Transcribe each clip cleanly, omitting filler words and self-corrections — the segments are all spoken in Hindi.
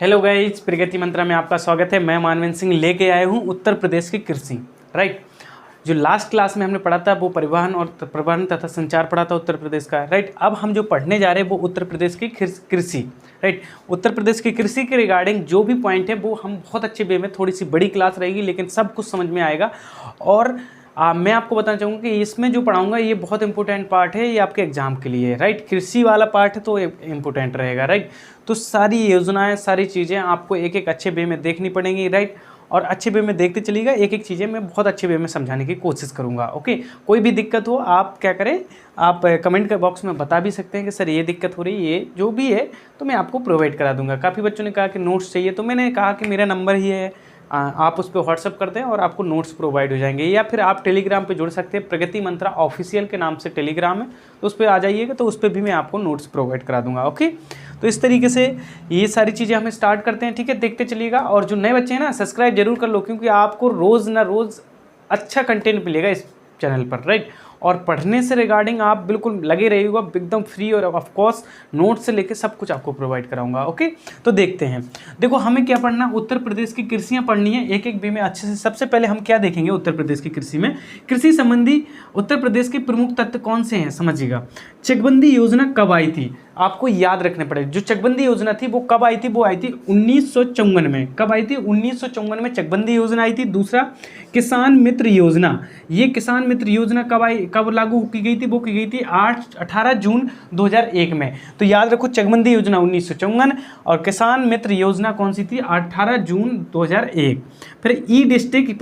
हेलो गाइस, प्रगति मंत्रा में आपका स्वागत है। मैं मानवेंद्र सिंह लेके आया हूँ उत्तर प्रदेश की कृषि। राइट, जो लास्ट क्लास में हमने पढ़ा था वो परिवहन तथा संचार पढ़ा था उत्तर प्रदेश का। राइट, अब हम जो पढ़ने जा रहे हैं वो उत्तर प्रदेश की कृषि। राइट, उत्तर प्रदेश की कृषि के रिगार्डिंग जो भी पॉइंट है वो हम बहुत अच्छे वे में, थोड़ी सी बड़ी क्लास रहेगी लेकिन सब कुछ समझ में आएगा। और मैं आपको बताना चाहूँगा कि इसमें जो पढ़ाऊंगा ये बहुत इंपॉर्टेंट पार्ट है, ये आपके एग्जाम के लिए। राइट, कृषि वाला पार्ट है तो इम्पोर्टेंट रहेगा। राइट, तो सारी योजनाएं, सारी चीज़ें आपको एक एक अच्छे वे में देखनी पड़ेंगी। राइट, और अच्छे वे में देखते चलिएगा, एक एक चीज़ें मैं बहुत अच्छे वे में समझाने की कोशिश करूँगा। ओके, कोई भी दिक्कत हो आप क्या करें, आप कमेंट के बॉक्स में बता भी सकते हैं कि सर ये दिक्कत हो रही है, ये जो भी है तो मैं आपको प्रोवाइड करा दूंगा। काफ़ी बच्चों ने कहा कि नोट्स चाहिए, तो मैंने कहा कि मेरा नंबर ही है, आप उस पर व्हाट्सअप कर दें और आपको नोट्स प्रोवाइड हो जाएंगे। या फिर आप टेलीग्राम पे जुड़ सकते हैं, प्रगति मंत्रा ऑफिशियल के नाम से टेलीग्राम है, तो उस पर आ जाइएगा, तो उस पर भी मैं आपको नोट्स प्रोवाइड करा दूंगा। ओके, तो इस तरीके से ये सारी चीज़ें हमें स्टार्ट करते हैं। ठीक है, देखते चलिएगा। और जो नए बच्चे हैं ना, सब्सक्राइब जरूर कर लो, क्योंकि आपको रोज़ ना रोज़ अच्छा कंटेंट मिलेगा इस चैनल पर। राइट, और पढ़ने से रिगार्डिंग आप बिल्कुल लगे रहिएगा, एकदम फ्री, और ऑफ कोर्स नोट से लेके सब कुछ आपको प्रोवाइड कराऊंगा। ओके, तो देखते हैं। देखो, हमें क्या पढ़ना, उत्तर प्रदेश की कृषियाँ पढ़नी है एक एक वे में अच्छे से। सबसे पहले हम क्या देखेंगे उत्तर प्रदेश की कृषि में, कृषि संबंधी उत्तर प्रदेश के प्रमुख तत्व कौन से हैं समझिएगा। चकबंदी योजना कब आई थी, आपको याद रखने पड़े। जो चकबंदी योजना थी वो कब आई थी, वो आई थी 1954 में। कब आई थी, 1954 में चकबंदी योजना आई थी। दूसरा, किसान मित्र योजना, ये किसान मित्र योजना कब लागू की गई थी, वो की गई थी 18 जून 2001 में। तो याद रखो, चकबंदी योजना 1954 और किसान मित्र योजना कौन सी थी, 18 जून 2001। फिर ई डिस्ट्रिक्ट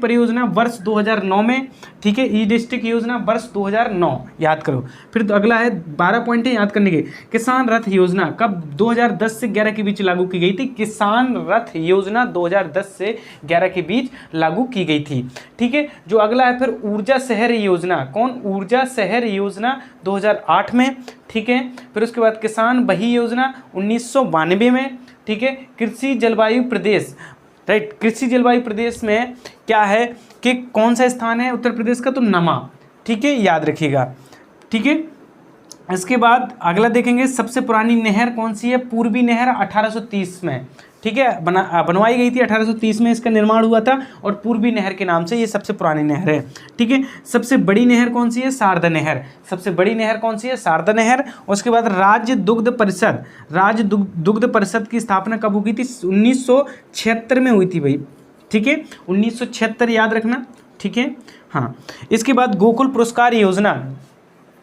परियोजना वर्ष 2009 में। ठीक है, ई डिस्ट्रिक्ट योजना वर्ष 2009 याद करो। फिर तो अगला है 12 पॉइंट है याद करने के। किसान रथ योजना कब 2010 से 11 के बीच लागू की गई थी, किसान रथ योजना 2010 से 11 के बीच लागू की गई थी। ठीक है, जो अगला है फिर ऊर्जा शहर योजना, कौन, ऊर्जा शहर योजना 2008 में। ठीक है, फिर उसके बाद किसान बही योजना 1992 में। ठीक है, कृषि जलवायु प्रदेश। राइट, कृषि जलवायु प्रदेश में क्या है कि कौन सा स्थान है उत्तर प्रदेश का, तो नमा। ठीक है, याद रखिएगा। ठीक है, इसके बाद अगला देखेंगे, सबसे पुरानी नहर कौन सी है, पूर्वी नहर 1830 में। ठीक है, बनवाई गई थी 1830 में, इसका निर्माण हुआ था, और पूर्वी नहर के नाम से ये सबसे पुरानी नहर है। ठीक है, सबसे बड़ी नहर कौन सी है, शारदा नहर। सबसे बड़ी नहर कौन सी है, शारदा नहर। उसके बाद राज्य दुग्ध परिषद की स्थापना कब हुई थी, 1976 में हुई थी भाई। ठीक है, 1976 याद रखना। ठीक है, हाँ। इसके बाद गोकुल पुरस्कार योजना।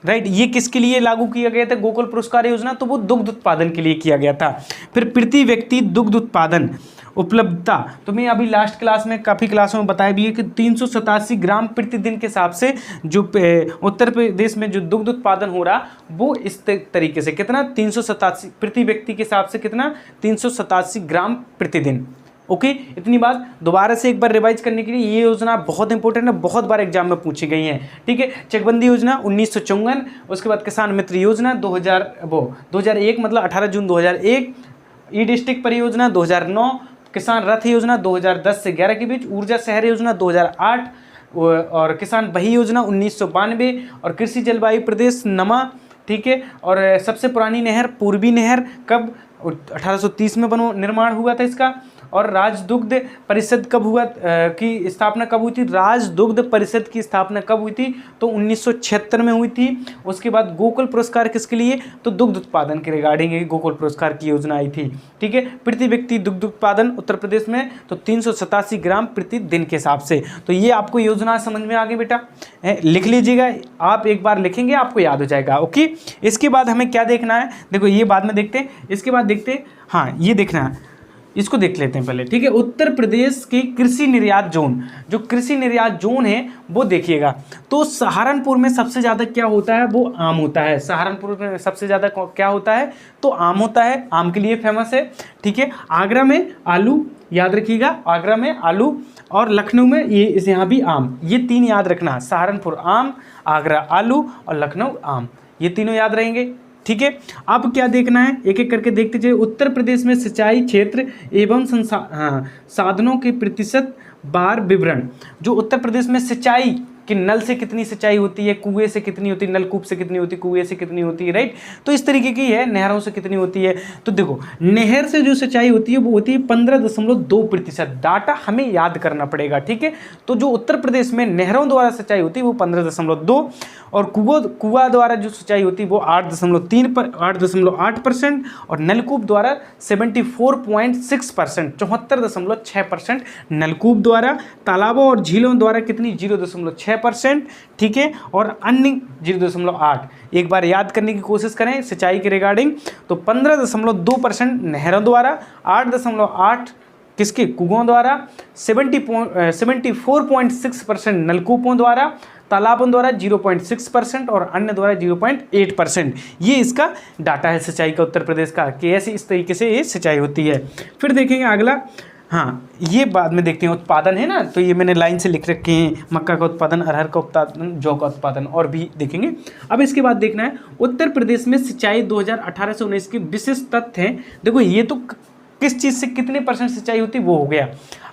राइट, ये किसके लिए लागू किया गया था गोकुल पुरस्कार योजना, तो वो दुग्ध उत्पादन के लिए किया गया था। फिर प्रति व्यक्ति दुग्ध उत्पादन उपलब्धता, तो मैं अभी लास्ट क्लास में काफ़ी क्लासों में बताया भी है कि 387 ग्राम प्रतिदिन के हिसाब से जो उत्तर प्रदेश में जो दुग्ध उत्पादन हो रहा वो इस तरीके से, कितना 387 प्रति व्यक्ति के हिसाब से, कितना 387 ग्राम प्रतिदिन। ओके, इतनी बात दोबारा से एक बार रिवाइज करने के लिए, ये योजना बहुत इंपॉर्टेंट है, बहुत बार एग्जाम में पूछी गई है। ठीक है, चकबंदी योजना 1954, उसके बाद किसान मित्र योजना 2001 मतलब 18 जून 2001, ई डिस्ट्रिक्ट परियोजना 2009, किसान रथ योजना 2010 से 11 के बीच, ऊर्जा शहर योजना 2008, और किसान बही योजना 1992, और कृषि जलवायु प्रदेश नमा। ठीक है, और सबसे पुरानी नहर पूर्वी नहर कब, 1830 में निर्माण हुआ था इसका। और राजदुग्ध परिषद कब हुआ की स्थापना कब हुई थी, राजदुग्ध परिषद की स्थापना कब हुई थी, तो 1976 में हुई थी। उसके बाद गोकुल पुरस्कार किसके लिए, तो दुग्ध उत्पादन के रिगार्डिंग गोकुल पुरस्कार की योजना आई थी। ठीक है, प्रति व्यक्ति दुग्ध उत्पादन उत्तर प्रदेश में तो 387 ग्राम प्रतिदिन के हिसाब से। तो ये आपको योजना समझ में आ गई बेटा, लिख लीजिएगा, आप एक बार लिखेंगे आपको याद हो जाएगा। ओके, इसके बाद हमें क्या देखना है, देखो ये बाद में देखते हैं, इसके बाद देखते हैं, हाँ ये देखना है, इसको देख लेते हैं पहले। ठीक है, उत्तर प्रदेश के कृषि निर्यात जोन, जो कृषि निर्यात जोन है वो देखिएगा। तो सहारनपुर में सबसे ज़्यादा क्या होता है, वो आम होता है। सहारनपुर में सबसे ज़्यादा क्या होता है, तो आम होता है, आम के लिए फेमस है। ठीक है, आगरा में आलू, याद रखिएगा, आगरा में आलू, और लखनऊ में ये यहाँ भी आम। ये तीन याद रखना, सहारनपुर आम, आगरा आलू और लखनऊ आम, ये तीनों याद रहेंगे। ठीक है, अब क्या देखना है, एक एक करके देखते जाइए। उत्तर प्रदेश में सिंचाई क्षेत्र एवं साधनों के प्रतिशत बार विवरण, जो उत्तर प्रदेश में सिंचाई कि नल से कितनी सिंचाई होती है, कुएं से कितनी होती है, नलकूप से कितनी होती है, कुएं से कितनी होती है, राइट। तो इस तरीके की है, नहरों से कितनी होती है। तो देखो नहर से जो सिंचाई होती है वो होती है 15.2%। डाटा हमें याद करना पड़ेगा, ठीक है। तो जो उत्तर प्रदेश में नहरों द्वारा सिंचाई होती है वो 15.2, और कुआं द्वारा जो सिंचाई होती है वो 8.8% और नलकूप द्वारा 74.6%, 74.6% नलकूप द्वारा, तालाबों और झीलों द्वारा कितनी 0.6%, ठीक है, और अन्य 0.8। एक बार याद करने की कोशिश करें सिंचाई के रिगार्डिंग, तो 15.2% नहरों द्वारा, 8.8 किसके कुओं द्वारा, 74.6% नलकूपों द्वारा, तालाबों द्वारा 0.6% और अन्य द्वारा 0.8%। ये इसका डाटा है सिंचाई का उत्तर प्रदेश का, कि ऐसे इस तरीके से ये सिंचाई होती है। फिर देखेंगे अगला, हाँ ये बाद में देखते हैं, उत्पादन है ना, तो ये मैंने लाइन से लिख रखे हैं, मक्का का उत्पादन, अरहर का उत्पादन, जौ का उत्पादन, और भी देखेंगे। अब इसके बाद देखना है उत्तर प्रदेश में सिंचाई 2018 से 19 के विशेष तथ्य हैं। देखो ये तो किस चीज़ से कितने % सिंचाई होती है वो हो गया।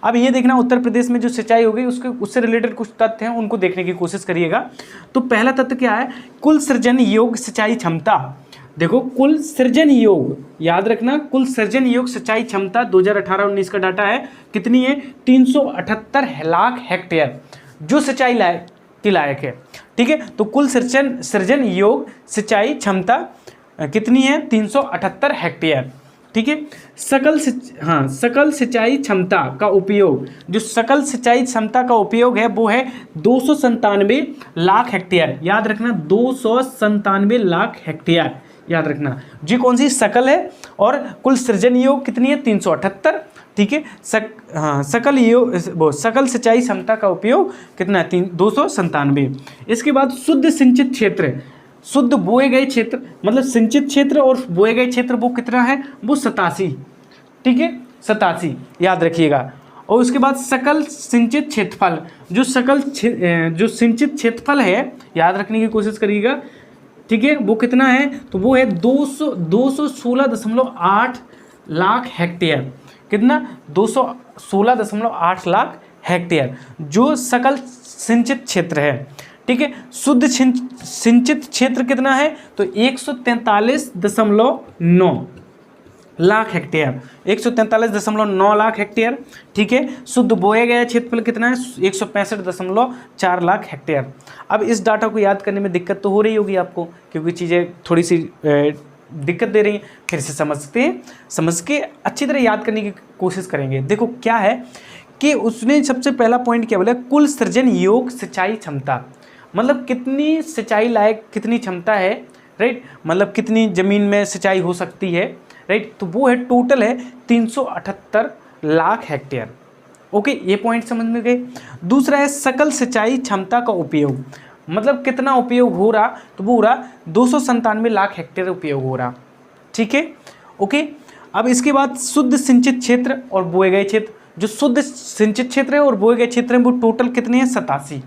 अब ये देखना उत्तर प्रदेश में जो सिंचाई हो गई उससे रिलेटेड कुछ तथ्य हैं, उनको देखने की कोशिश करिएगा। तो पहला तथ्य क्या है, कुल सृजन योग्य सिंचाई क्षमता। देखो कुल सृजन योग, याद रखना, कुल सृजन योग सिंचाई क्षमता 2018-19 का डाटा है, कितनी है, 378 लाख हेक्टेयर जो सिंचाई के लायक है, ठीक है। तो कुल सृजन योग सिंचाई क्षमता कितनी है, 378 हेक्टेयर, ठीक है। सकल सिंचाई क्षमता का उपयोग, जो सकल सिंचाई क्षमता का उपयोग है वो है 297 लाख हेक्टेयर, याद रखना 297 लाख हेक्टेयर, याद रखना जी कौन सी सकल है, और कुल सृजन योग कितनी है 378, ठीक है। सकल सिंचाई क्षमता का उपयोग कितना है 297। इसके बाद शुद्ध सिंचित क्षेत्र, शुद्ध बोए गए क्षेत्र मतलब सिंचित क्षेत्र और बोए गए क्षेत्र वो कितना है, वो 87, ठीक है 87, याद रखिएगा। और उसके बाद सकल सिंचित क्षेत्रफल, जो जो सिंचित क्षेत्रफल है याद रखने की कोशिश करिएगा, ठीक है, वो कितना है, तो वो है 216.8 लाख हेक्टेयर, कितना 216.8 लाख हेक्टेयर जो सकल सिंचित क्षेत्र है, ठीक है। शुद्ध सिंचित क्षेत्र कितना है, तो 143.9 लाख हेक्टेयर, 143.9 लाख हेक्टेयर, ठीक है। शुद्ध बोया गया क्षेत्रफल कितना है, 165.4 लाख हेक्टेयर। अब इस डाटा को याद करने में दिक्कत तो हो रही होगी आपको, क्योंकि चीज़ें थोड़ी सी दिक्कत दे रही हैं, फिर से समझ के अच्छी तरह याद करने की कोशिश करेंगे। देखो क्या है कि उसने सबसे पहला पॉइंट क्या बोला, कुल सृजन योग सिंचाई क्षमता, मतलब कितनी सिंचाई लायक कितनी क्षमता है, राइट, मतलब कितनी ज़मीन में सिंचाई हो सकती है, राइट, तो वो है टोटल है 378 लाख हेक्टेयर। ओके, ये पॉइंट समझ में गए। दूसरा है सकल सिंचाई क्षमता का उपयोग, मतलब कितना उपयोग हो रहा, तो वो हो रहा 297 लाख हेक्टेयर उपयोग हो रहा, ठीक है। ओके, अब इसके बाद शुद्ध सिंचित क्षेत्र और बोए गए क्षेत्र, जो शुद्ध सिंचित क्षेत्र है और बोए गए क्षेत्र है वो टोटल कितने हैं 87,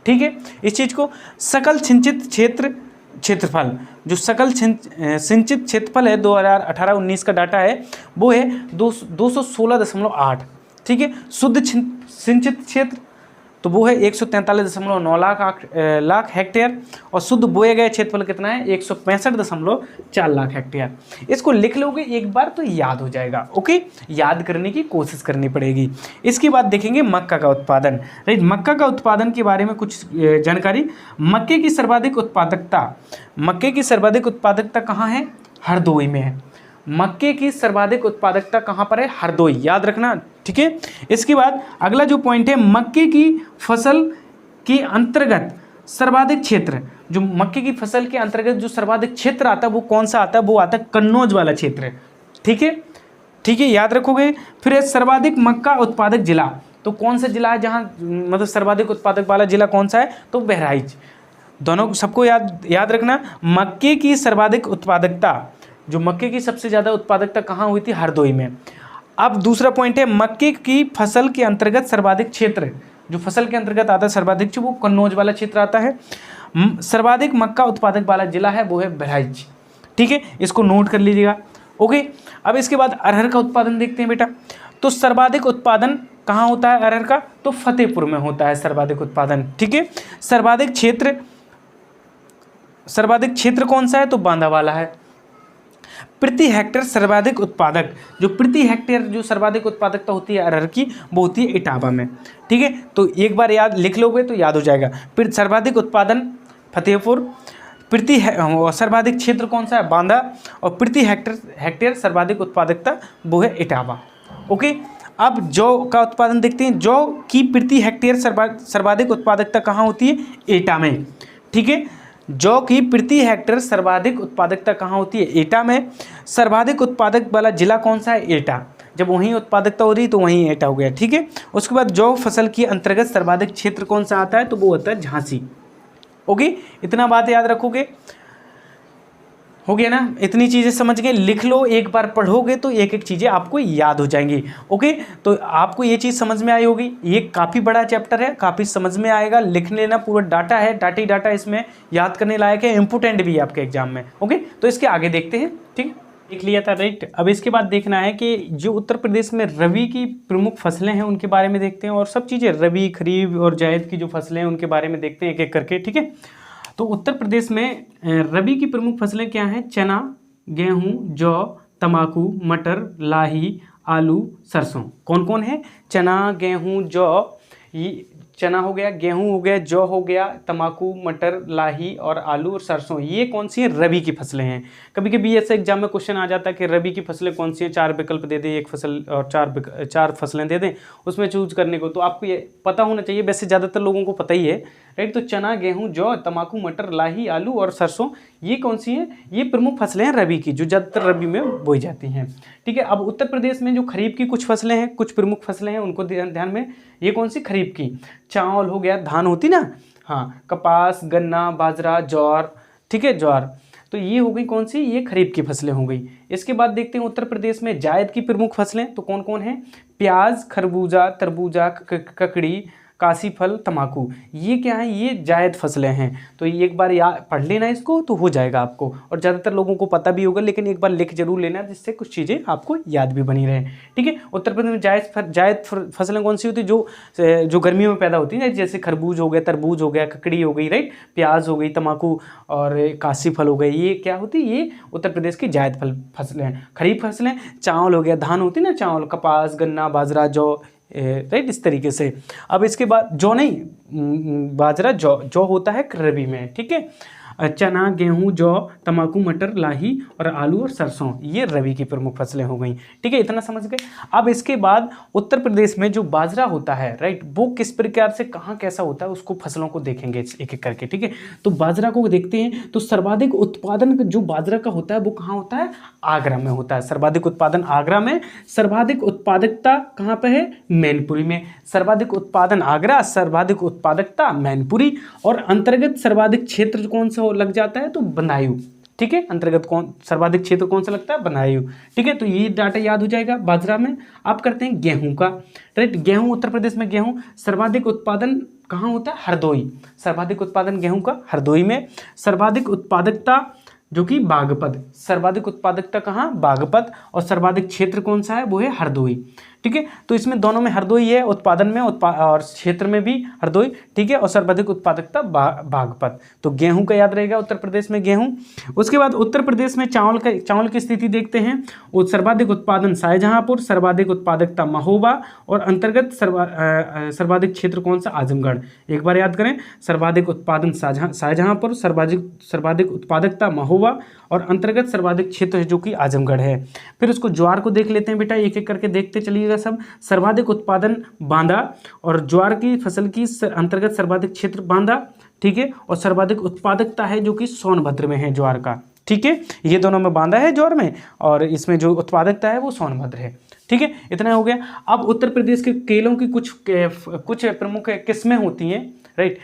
ठीक है। इस चीज़ को सकल सिंचित क्षेत्रफल, जो सकल सिंचित क्षेत्रफल है 2018-19 का डाटा है वो है 216.8, ठीक है। शुद्ध सिंचित क्षेत्र तो वो है 143.9 लाख हेक्टेयर, और शुद्ध बोए गए क्षेत्रफल कितना है 165.4 लाख हेक्टेयर। इसको लिख लोगे एक बार तो याद हो जाएगा। ओके, याद करने की कोशिश करनी पड़ेगी। इसके बाद देखेंगे मक्का का उत्पादन, राइट। मक्का का उत्पादन के बारे में कुछ जानकारी। मक्के की सर्वाधिक उत्पादकता कहाँ है, हरदोई में है। मक्के की सर्वाधिक उत्पादकता कहाँ पर है, हरदोई, याद रखना, ठीक है। इसके बाद अगला जो पॉइंट है, मक्के की फसल के अंतर्गत सर्वाधिक क्षेत्र, जो मक्के की फसल के अंतर्गत जो सर्वाधिक क्षेत्र आता है वो कौन सा आता है, वो आता है कन्नौज वाला क्षेत्र, ठीक है, ठीक है, याद रखोगे। फिर है सर्वाधिक मक्का उत्पादक जिला, तो कौन सा जिला है जहाँ मतलब सर्वाधिक उत्पादक वाला जिला कौन सा है, तो बहराइच। दोनों सबको याद रखना। मक्के की सर्वाधिक उत्पादकता, जो मक्के की सबसे ज़्यादा उत्पादकता कहाँ हुई थी, हरदोई में। अब दूसरा पॉइंट है मक्के की फसल के अंतर्गत सर्वाधिक क्षेत्र, जो फसल के अंतर्गत आता है सर्वाधिक, वो कन्नौज वाला क्षेत्र आता है। सर्वाधिक मक्का उत्पादक वाला जिला है वो है बहराइच, ठीक है, इसको नोट कर लीजिएगा। ओके, अब इसके बाद अरहर का उत्पादन देखते हैं बेटा। तो सर्वाधिक उत्पादन कहाँ होता है अरहर का? तो फतेहपुर में होता है सर्वाधिक उत्पादन। ठीक है, सर्वाधिक क्षेत्र कौन सा है? तो बांदा वाला है। प्रति हेक्टेयर सर्वाधिक उत्पादक, जो प्रति हेक्टेयर जो सर्वाधिक उत्पादकता होती है अरहर की, वो होती है इटावा में। ठीक है, तो एक बार याद लिख लोगे तो याद हो जाएगा। फिर सर्वाधिक उत्पादन फतेहपुर, सर्वाधिक क्षेत्र कौन सा है? बांदा, और प्रति हेक्टेयर सर्वाधिक उत्पादकता वो है इटावा। ओके, अब जौ का उत्पादन देखते हैं। जौ की प्रति हेक्टेयर सर्वाधिक उत्पादकता कहाँ होती है? एटा में। ठीक है, जौ की प्रति हेक्टेयर सर्वाधिक उत्पादकता कहाँ होती है? एटा में। सर्वाधिक उत्पादक वाला जिला कौन सा है? एटा। जब वहीं उत्पादकता हो रही तो वहीं एटा हो गया। ठीक है, उसके बाद जौ फसल के अंतर्गत सर्वाधिक क्षेत्र कौन सा आता है? तो वो होता है झांसी। ओके, इतना बात याद रखोगे, हो गया ना? इतनी चीज़ें समझ गए, लिख लो, एक बार पढ़ोगे तो एक एक चीज़ें आपको याद हो जाएंगी। ओके, तो आपको ये चीज़ समझ में आई होगी। ये काफ़ी बड़ा चैप्टर है, काफ़ी समझ में आएगा, लिख लेना, पूरा डाटा है, डाटा इसमें याद करने लायक है, इंपोर्टेंट भी है आपके एग्जाम में। ओके, तो इसके आगे देखते हैं। ठीक, देख लिया था, राइट। अब इसके बाद देखना है कि जो उत्तर प्रदेश में रबी की प्रमुख फसलें हैं उनके बारे में देखते हैं, और सब चीज़ें रबी, खरीफ और जायद की जो फसलें हैं उनके बारे में देखते हैं एक एक करके। ठीक है, तो उत्तर प्रदेश में रबी की प्रमुख फसलें क्या हैं? चना, गेहूं, जौ, तंबाकू, मटर, लाही, आलू, सरसों। कौन कौन है? चना, गेहूं, जौ, ये चना हो गया, गेहूं हो गया, जौ हो गया, तंबाकू, मटर, लाही और आलू और सरसों, ये कौन सी है? रबी की फसलें हैं। कभी कभी ऐसे एग्जाम में क्वेश्चन आ जाता है कि रबी की फसलें कौन सी हैं, 4 विकल्प दे दें, एक फसल और चार फसलें दे दें, उसमें चूज करने को। तो आपको ये पता होना चाहिए, वैसे ज़्यादातर लोगों को पता ही है, राइट। तो चना, गेहूं, जौ, तंबाकू, मटर, लाही, आलू और सरसों, ये कौन सी हैं? ये प्रमुख फसलें हैं रबी की, जो ज़्यादातर रबी में बोई जाती हैं। ठीक है, अब उत्तर प्रदेश में जो खरीफ की कुछ फसलें हैं, कुछ प्रमुख फसलें हैं, उनको ध्यान में। ये कौन सी? खरीफ की चावल हो गया, धान होती ना, हाँ, कपास, गन्ना, बाजरा, ज्वार। ठीक है, ज्वार। तो ये हो गई कौन सी? ये खरीफ की फसलें हो गई। इसके बाद देखते हैं उत्तर प्रदेश में जायद की प्रमुख फसलें, तो कौन कौन है? प्याज, खरबूजा, तरबूजा, ककड़ी, काशी फल, तंबाकू, ये क्या है? ये जायद फसलें हैं। तो ये एक बार याद पढ़ लेना इसको, तो हो जाएगा आपको, और ज़्यादातर लोगों को पता भी होगा, लेकिन एक बार लिख जरूर लेना, जिससे कुछ चीज़ें आपको याद भी बनी रहे। ठीक है, उत्तर प्रदेश में जायद फसलें कौन सी होती है? जो गर्मियों में पैदा होती है, जैसे खरबूज हो गया, तरबूज हो गया, ककड़ी हो गई, राइट, प्याज हो गई, तंबाकू और काशी फल हो गए, ये क्या होती है? ये उत्तर प्रदेश की जायद फसलें हैं। खरीफ फसलें चावल हो गया, धान होती है ना, चावल, कपास, गन्ना, बाजरा, जौ, राइट, इस तरीके से। अब इसके बाद जौ नहीं, बाजरा, जौ होता है रबी में। ठीक है, चना, गेहूं, जौ, तंबाकू, मटर, लाही और आलू और सरसों, ये रबी की प्रमुख फसलें हो गई। ठीक है, इतना समझ गए। अब इसके बाद उत्तर प्रदेश में जो बाजरा होता है, राइट, वो किस प्रकार से कहाँ कैसा होता है, उसको फसलों को देखेंगे एक एक करके। ठीक है, तो बाजरा को देखते हैं। तो सर्वाधिक उत्पादन जो बाजरा का होता है वो कहाँ होता है? आगरा में होता है। सर्वाधिक उत्पादन आगरा में। सर्वाधिक उत्पादकता कहाँ पे है? मैनपुरी में। सर्वाधिक उत्पादन आगरा, सर्वाधिक उत्पादकता मैनपुरी, और अंतर्गत सर्वाधिक क्षेत्र कौन सा लग जाता है? तो बदायूं। ठीक है, अंतर्गत सर्वाधिक क्षेत्र कौन सा लगता है? बदायूं। ठीक है, तो ये डाटा याद हो जाएगा बाजरा में। आप करते हैं गेहूं का, राइट। गेहूं, उत्तर प्रदेश में गेहूं सर्वाधिक उत्पादन कहाँ होता है? हरदोई। सर्वाधिक उत्पादन गेहूं का हरदोई में। सर्वाधिक उत्पादकता जो कि बागपत, सर्वाधिक उत्पादकता कहाँ? बागपत, और सर्वाधिक क्षेत्र कौन सा है? वो है हरदोई। ठीक है, तो इसमें दोनों में हरदोई है, उत्पादन में और क्षेत्र में भी हरदोई। ठीक है, और सर्वाधिक उत्पादकता बागपत। तो गेहूं का याद रहेगा उत्तर प्रदेश में गेहूं। उसके बाद उत्तर प्रदेश में चावल की स्थिति देखते हैं। सर्वाधिक उत्पादन शाहजहांपुर, सर्वाधिक उत्पादकता महोबा, और अंतर्गत सर्वाधिक क्षेत्र कौन सा? आजमगढ़। एक बार याद करें, सर्वाधिक उत्पादन शाहजहांपुर, सर्वाधिक उत्पादकता महोबा, और अंतर्गत सर्वाधिक क्षेत्र है जो कि आजमगढ़ है। फिर उसको ज्वार को देख लेते हैं बेटा, एक एक करके देखते चलिएगा सब। सर्वाधिक उत्पादन बांदा, और ज्वार की फसल की अंतर्गत सर्वाधिक क्षेत्र बांदा। ठीक है, और सर्वाधिक उत्पादकता है जो कि सोनभद्र में है ज्वार का। ठीक है, ये दोनों में बांदा है ज्वार में, और इसमें जो उत्पादकता है वो सोनभद्र है। ठीक है, इतना हो गया। अब उत्तर प्रदेश के केलों की कुछ प्रमुख किस्में होती हैं, राइट,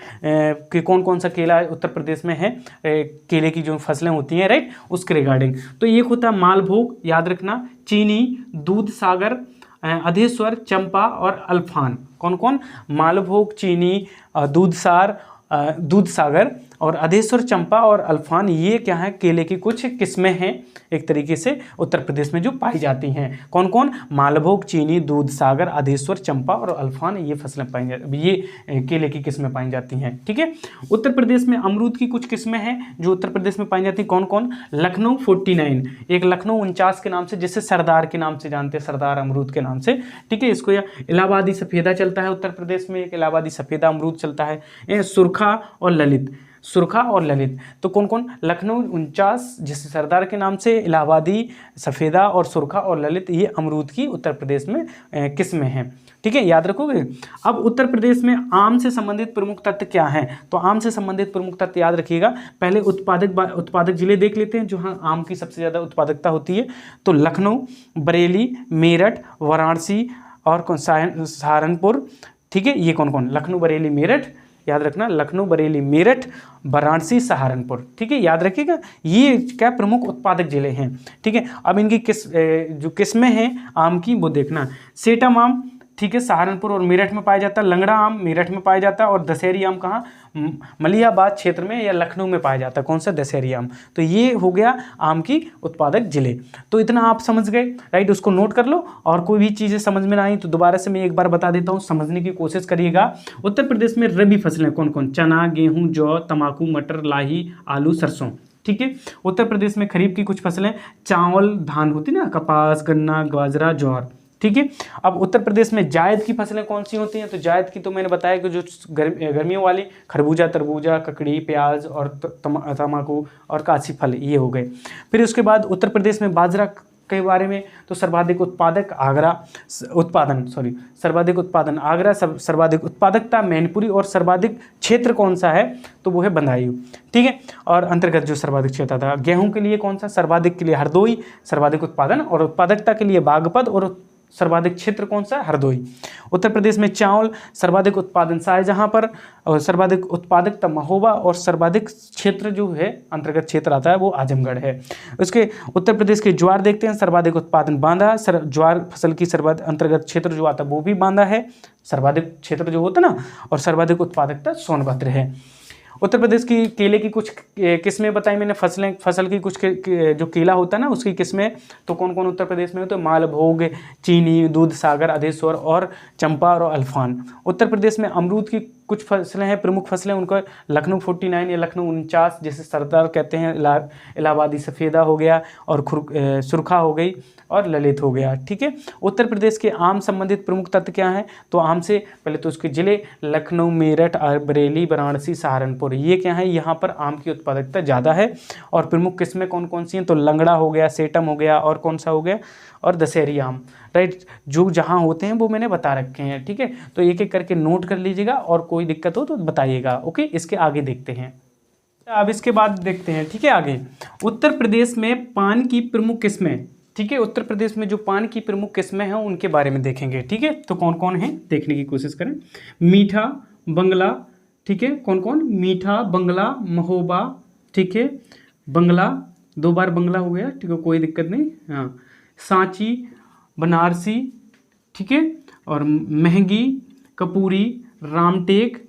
कि कौन कौन सा केला उत्तर प्रदेश में है, केले की जो फसलें होती हैं, राइट, उसके रिगार्डिंग। तो एक होता है मालभोग, याद रखना, चीनी, दूध सागर, अधेश्वर, चंपा और अल्फान। कौन कौन? मालभोग, चीनी, दूध सागर, और अधेश्वर, चंपा और अल्फान ये क्या है, केले की कुछ किस्में हैं एक तरीके से उत्तर प्रदेश में जो पाई जाती हैं। कौन कौन? मालभोग, चीनी, दूधसागर, अधेश्वर, चंपा और अल्फान, ये फसलें पाई जाती, ये केले की किस्में पाई जाती हैं। ठीक है। उत्तर प्रदेश में अमरूद की कुछ किस्में हैं जो उत्तर प्रदेश में पाई जाती हैं। कौन कौन? लखनऊ 49, एक लखनऊ 49 के नाम से, जिसे सरदार के नाम से जानते हैं, सरदार अमरूद के नाम से। ठीक है। इसको या इलाहाबादी सफेदा चलता है उत्तर प्रदेश में, एक इलाहाबादी सफेदा अमरूद चलता है। सुरखा और ललित, सुरखा और ललित, तो कौन कौन? लखनऊ 49 जिसे सरदार के नाम से, इलाहाबादी सफेदा और सुरखा और ललित, ये अमरूद की उत्तर प्रदेश में किस्में हैं। ठीक है, याद रखोगे। अब उत्तर प्रदेश में आम से संबंधित प्रमुख तत्व क्या हैं? तो आम से संबंधित प्रमुख तत्व याद रखिएगा। पहले उत्पादक जिले देख लेते हैं जहाँ आम की सबसे ज़्यादा उत्पादकता होती है। तो लखनऊ, बरेली, मेरठ, वाराणसी और सहारनपुर। ठीक है, ये कौन कौन? लखनऊ, बरेली, मेरठ, याद रखना, लखनऊ, बरेली, मेरठ, वाराणसी, सहारनपुर। ठीक है, याद रखिएगा, ये क्या प्रमुख उत्पादक जिले हैं। ठीक है। अब इनकी जो किस्में हैं आम की वो देखना। सेटम आम, ठीक है, सहारनपुर और मेरठ में पाया जाता है। लंगड़ा आम मेरठ में पाया जाता है। और दशहरी आम कहाँ? मलिहाबाद क्षेत्र में या लखनऊ में पाया जाता है। कौन सा? दशहरी आम। तो ये हो गया आम की उत्पादक जिले। तो इतना आप समझ गए, राइट। उसको नोट कर लो, और कोई भी चीज़ें समझ में ना आई तो दोबारा से मैं एक बार बता देता हूँ, समझने की कोशिश करिएगा। उत्तर प्रदेश में रबी फसलें कौन कौन? चना, गेहूँ, जौ, तंबाकू, मटर, लाही, आलू, सरसों। ठीक है। उत्तर प्रदेश में खरीफ की कुछ फसलें चावल, धान होती ना, कपास, गन्ना, बाजरा, ज्वार। ठीक है। अब उत्तर प्रदेश में जायद की फसलें कौन सी होती हैं? तो जायद की तो मैंने बताया कि जो गर्मियों वाली, खरबूजा, तरबूजा, ककड़ी, प्याज और तम्बाकू और काशी फल, ये हो गए। फिर उसके बाद उत्तर प्रदेश में बाजरा के बारे में, तो सर्वाधिक उत्पादक सर्वाधिक उत्पादन आगरा, सर्वाधिक उत्पादकता मैनपुरी, और सर्वाधिक क्षेत्र कौन सा है? तो वो है बदायूं। ठीक है। और अंतर्गत जो सर्वाधिक क्षेत्र था गेहूं के लिए कौन सा? सर्वाधिक के लिए हरदोई, सर्वाधिक उत्पादन और उत्पादकता के लिए बागपत, और सर्वाधिक क्षेत्र कौन सा? हरदोई। उत्तर प्रदेश में चावल सर्वाधिक उत्पादन शाहजहां पर, और सर्वाधिक उत्पादकता महोबा, और सर्वाधिक क्षेत्र जो है अंतर्गत क्षेत्र आता है वो आजमगढ़ है। उसके उत्तर प्रदेश के ज्वार देखते हैं, सर्वाधिक उत्पादन बांदा, ज्वार फसल की सर्वाधिक अंतर्गत क्षेत्र जो आता है वो भी बांदा है, सर्वाधिक क्षेत्र जो होता है ना, और सर्वाधिक उत्पादकता सोनभद्र है। उत्तर प्रदेश की केले की कुछ किस्में बताई मैंने, फसल की कुछ जो केला होता है ना उसकी किस्में, तो कौन कौन उत्तर प्रदेश में हो? तो मालभोग, चीनी, दूधसागर, अधेश्वर और चंपा और अल्फान। उत्तर प्रदेश में अमरूद की कुछ फसलें हैं, प्रमुख फसलें, उनको लखनऊ 49 या लखनऊ 49 जैसे सरदार कहते हैं, इलाहाबादी सफ़ेदा हो गया, और सुरखा हो गई, और ललित हो गया। ठीक है। उत्तर प्रदेश के आम संबंधित प्रमुख तत्व क्या हैं? तो आम से पहले तो उसके जिले लखनऊ, मेरठ, बरेली, वाराणसी, सहारनपुर, ये क्या है? यहाँ पर आम की उत्पादकता ज़्यादा है। और प्रमुख किस्में कौन कौन सी हैं? तो लंगड़ा हो गया, सेटम हो गया, और कौन सा हो गया? और दशहरी आम, राइट। जो जहाँ होते हैं वो मैंने बता रखे हैं। ठीक है। तो एक एक करके नोट कर लीजिएगा, और कोई दिक्कत हो तो बताइएगा। ओके, इसके आगे देखते हैं। अब इसके बाद देखते हैं, ठीक है, आगे उत्तर प्रदेश में पान की प्रमुख किस्में। ठीक है। उत्तर प्रदेश में जो पान की प्रमुख किस्में हैं उनके बारे में देखेंगे। ठीक है। तो कौन कौन है देखने की कोशिश करें। मीठा, बंगला, ठीक है, कौन कौन? मीठा, बंगला, महोबा, ठीक है, बंगला, 2 बार बंगला हो गया, ठीक है, कोई दिक्कत नहीं। हाँ, सांची, बनारसी, ठीक है, और महंगी, कपूरी, रामटेक,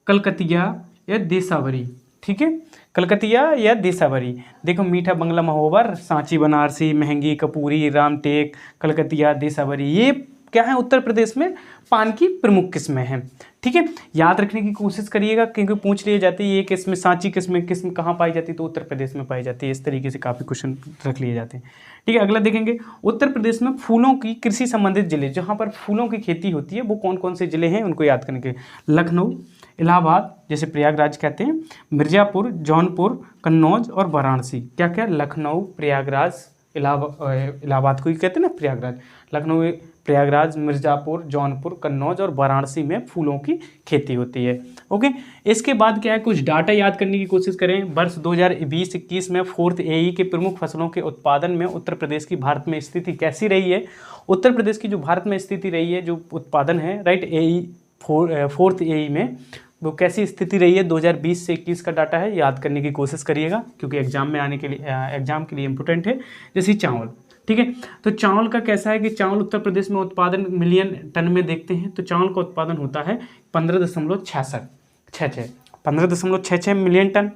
कलकतिया या देसावरी। ठीक है, कलकतिया या देसावरी। देखो, मीठा, बंगला, महोबर, सांची, बनारसी, महंगी, कपूरी, रामटेक, कलकतिया, देसावरी, ये क्या है? उत्तर प्रदेश में पान की प्रमुख किस्में हैं। ठीक है। याद रखने की कोशिश करिएगा, क्योंकि पूछ लिए जाती है ये किस्में, सांची किस्म कहाँ पाई जाती है? तो उत्तर प्रदेश में पाई जाती है। इस तरीके से काफ़ी क्वेश्चन रख लिए जाते हैं। ठीक है। अगला देखेंगे, उत्तर प्रदेश में फूलों की कृषि संबंधित जिले, जहाँ पर फूलों की खेती होती है, वो कौन कौन से जिले हैं उनको याद करने के। लखनऊ, इलाहाबाद जैसे प्रयागराज कहते हैं, मिर्ज़ापुर, जौनपुर, कन्नौज और वाराणसी। क्या क्या? लखनऊ, प्रयागराज, इलाहाबाद को ही कहते हैं ना प्रयागराज। लखनऊ, प्रयागराज, मिर्ज़ापुर, जौनपुर, कन्नौज और वाराणसी में फूलों की खेती होती है। ओके। इसके बाद क्या है, कुछ डाटा याद करने की कोशिश करें। वर्ष 2020-21 में 4th AE के प्रमुख फसलों के उत्पादन में उत्तर प्रदेश की भारत में स्थिति कैसी रही है? उत्तर प्रदेश की जो भारत में स्थिति रही है, जो उत्पादन है, राइट, फोर्थ AE में वो कैसी स्थिति रही है? 2020 से 21 का डाटा है, याद करने की कोशिश करिएगा, क्योंकि एग्जाम में आने के लिए, एग्जाम के लिए इम्पोर्टेंट है। जैसे चावल, ठीक है, तो चावल का कैसा है कि चावल उत्तर प्रदेश में उत्पादन मिलियन टन में देखते हैं, तो चावल का उत्पादन होता है 15.66 15.66 मिलियन टन,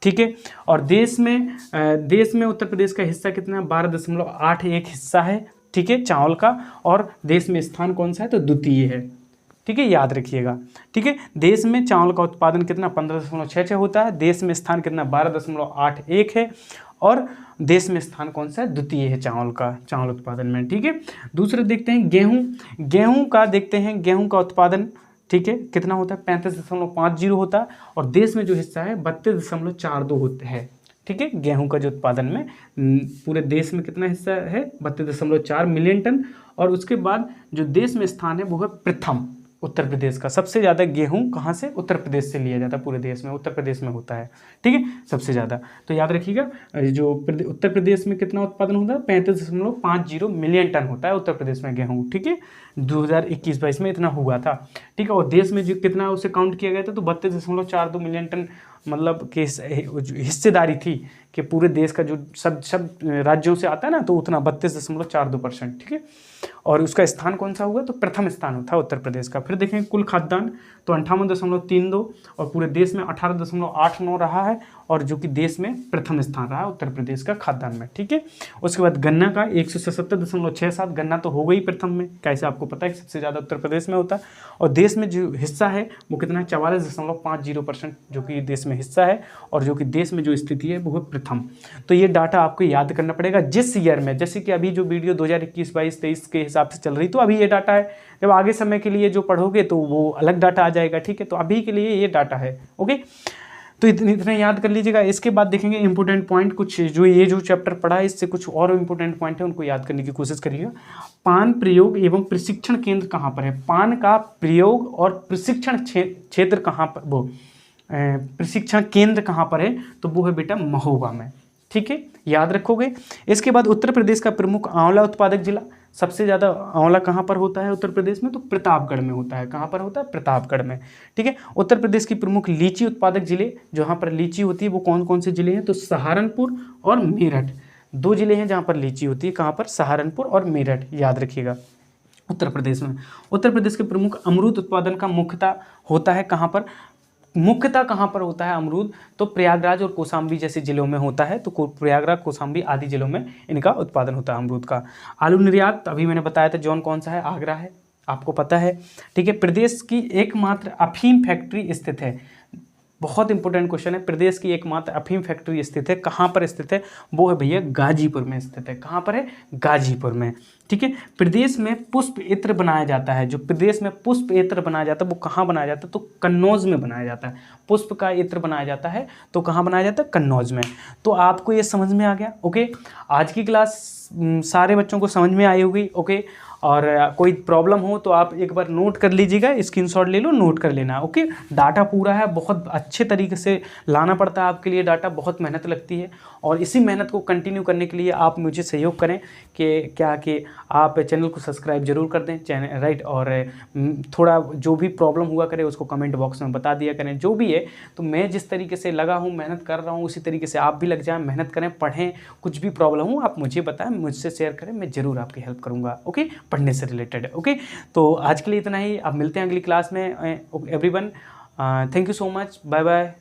ठीक है। और देश में उत्तर प्रदेश का हिस्सा कितना है, 12.81 हिस्सा है, ठीक है, चावल का। और देश में स्थान कौन सा है, तो द्वितीय है, ठीक है, याद रखिएगा, ठीक है। देश में चावल का उत्पादन कितना 15.66 होता है, देश में स्थान कितना 12.81 है, और देश में स्थान कौन सा है, द्वितीय है चावल उत्पादन में, ठीक है। दूसरे देखते हैं गेहूं का देखते हैं, गेहूं का उत्पादन, ठीक है, कितना होता है 35.50 होता है, और देश में जो हिस्सा है 32.42 होता है, ठीक है। गेहूं का जो उत्पादन में पूरे देश में कितना हिस्सा है, 32.4 मिलियन टन। और उसके बाद जो देश में स्थान है वो है प्रथम, उत्तर प्रदेश का। सबसे ज़्यादा गेहूं कहाँ से, उत्तर प्रदेश से लिया जाता है, पूरे देश में उत्तर प्रदेश में होता है, ठीक है, सबसे ज़्यादा। तो याद रखिएगा, जो उत्तर प्रदेश में कितना उत्पादन होता है, 35.50 मिलियन टन होता है उत्तर प्रदेश में गेहूं, ठीक है। 2021-22 में इतना हुआ था, ठीक है। और देश में जो कितना उसे काउंट किया गया था, तो 32.42 मिलियन टन मतलब कि हिस्सेदारी थी कि पूरे देश का जो सब राज्यों से आता है ना, तो उतना 32.42%, ठीक है। और उसका स्थान कौन सा हुआ, तो प्रथम स्थान था उत्तर प्रदेश का। फिर देखें कुल खाद्यान्न, तो 58.32, और पूरे देश में 18.89 रहा है, और जो कि देश में प्रथम स्थान रहा है उत्तर प्रदेश का खाद्यान्न में, ठीक है। उसके बाद गन्ना का 177.67, गन्ना तो हो गई प्रथम में, कैसे आपको पता है कि सबसे ज़्यादा उत्तर प्रदेश में होता है। और देश में जो हिस्सा है वो कितना है, 44.50%, जो कि देश में हिस्सा है, और जो कि देश में जो स्थिति है वो है प्रथम। तो ये डाटा आपको याद करना पड़ेगा जिस ईयर में, जैसे कि अभी जो वीडियो 2021, 22, 23 के हिसाब से चल रही, तो अभी ये डाटा है। जब आगे समय के लिए जो पढ़ोगे तो वो अलग डाटा आ जाएगा, ठीक है। तो अभी के लिए ये डाटा है, ओके। तो इतने याद कर लीजिएगा। इसके बाद देखेंगे इंपॉर्टेंट पॉइंट कुछ, जो चैप्टर पढ़ा है इससे कुछ और इंपॉर्टेंट पॉइंट है, उनको याद करने की कोशिश करिएगा। पान प्रयोग एवं प्रशिक्षण केंद्र कहाँ पर है, पान का प्रयोग और प्रशिक्षण क्षेत्र कहाँ पर, वो प्रशिक्षण केंद्र कहाँ पर है, तो वो है बेटा महोबा में, ठीक है, याद रखोगे। इसके बाद उत्तर प्रदेश का प्रमुख आंवला उत्पादक जिला, सबसे ज़्यादा आंवला कहाँ पर होता है उत्तर प्रदेश में, तो प्रतापगढ़ में होता है। कहाँ पर होता है, प्रतापगढ़ में, ठीक है। उत्तर प्रदेश की प्रमुख लीची उत्पादक जिले, जहाँ पर लीची होती है वो कौन कौन से जिले हैं, तो सहारनपुर और मेरठ, 2 जिले हैं जहाँ पर लीची होती है। कहाँ पर, सहारनपुर और मेरठ, याद रखिएगा उत्तर प्रदेश में। उत्तर प्रदेश के प्रमुख अमरूद उत्पादन का मुख्यतः होता है कहाँ पर, मुख्यतः कहाँ पर होता है अमरूद, तो प्रयागराज और कौशाम्बी जैसे जिलों में होता है। तो प्रयागराज, कौशाम्बी आदि जिलों में इनका उत्पादन होता है अमरूद का। आलू निर्यात अभी मैंने बताया था, जोन कौन सा है, आगरा है, आपको पता है, ठीक है। प्रदेश की एकमात्र अफीम फैक्ट्री स्थित है, बहुत इंपॉर्टेंट क्वेश्चन है। प्रदेश की एकमात्र अफीम फैक्ट्री स्थित है, कहाँ पर स्थित है, वो है भैया गाजीपुर में स्थित है। कहाँ पर है, गाजीपुर में, ठीक है। प्रदेश में पुष्प इत्र बनाया जाता है, जो प्रदेश में पुष्प इत्र बनाया जाता है वो कहाँ बनाया जाता है, तो कन्नौज में बनाया जाता है। पुष्प का इत्र बनाया जाता है तो कहाँ बनाया जाता है, कन्नौज में। तो आपको ये समझ में आ गया, ओके। आज की क्लास सारे बच्चों को समझ में आई होगी, ओके। और कोई प्रॉब्लम हो तो आप एक बार नोट कर लीजिएगा, स्क्रीनशॉट ले लो, नोट कर लेना, ओके। डाटा पूरा है, बहुत अच्छे तरीके से लाना पड़ता है आपके लिए डाटा, बहुत मेहनत लगती है। और इसी मेहनत को कंटिन्यू करने के लिए आप मुझे सहयोग करें कि आप चैनल को सब्सक्राइब जरूर कर दें, चैनल राइट। और थोड़ा जो भी प्रॉब्लम हुआ करे उसको कमेंट बॉक्स में बता दिया करें, जो भी है। तो मैं जिस तरीके से लगा हूँ, मेहनत कर रहा हूँ, उसी तरीके से आप भी लग जाएं, मेहनत करें, पढ़ें। कुछ भी प्रॉब्लम हो आप मुझे बताएं, मुझसे शेयर करें, मैं ज़रूर आपकी हेल्प करूँगा, ओके, पढ़ने से रिलेटेड, ओके। तो आज के लिए इतना ही, अब मिलते हैं अगली क्लास में everyone. Thank you so much, bye bye.